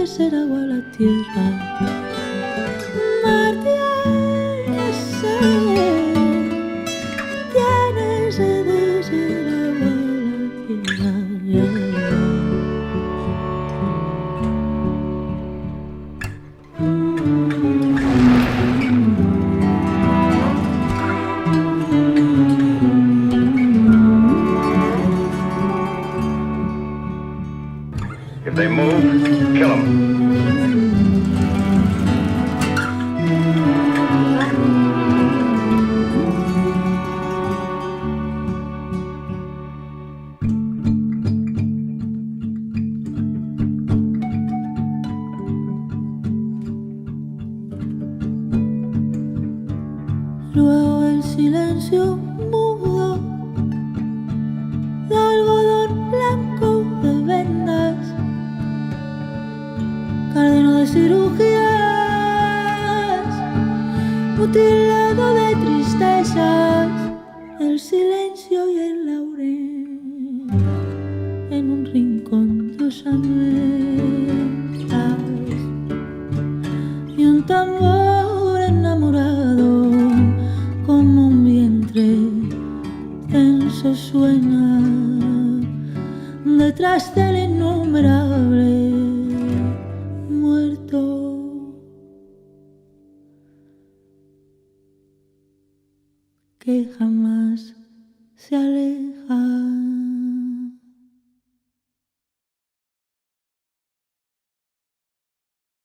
ser agua la tierra. Mar tiene sed de ser agua la tierra. If they move, kill them. Luego el silencio mudo de algodón blanco de vendas, cárdeno de cirugías, mutilado de tristezas, el silencio y el laurel en un rincón de osamentas y un tambor enamorado como un vientre tenso suena detrás del innumerable muerto que jamás se aleja.